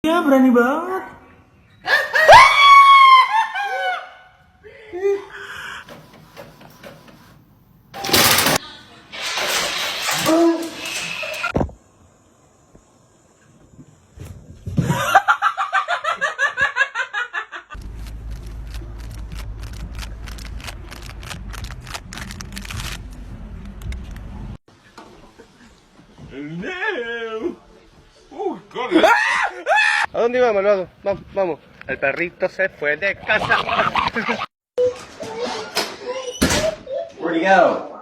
Ya berani banget. No. God. ¿A dónde iba, malvado? Vamos, vamos. El perrito se fue de casa. Where'd he go?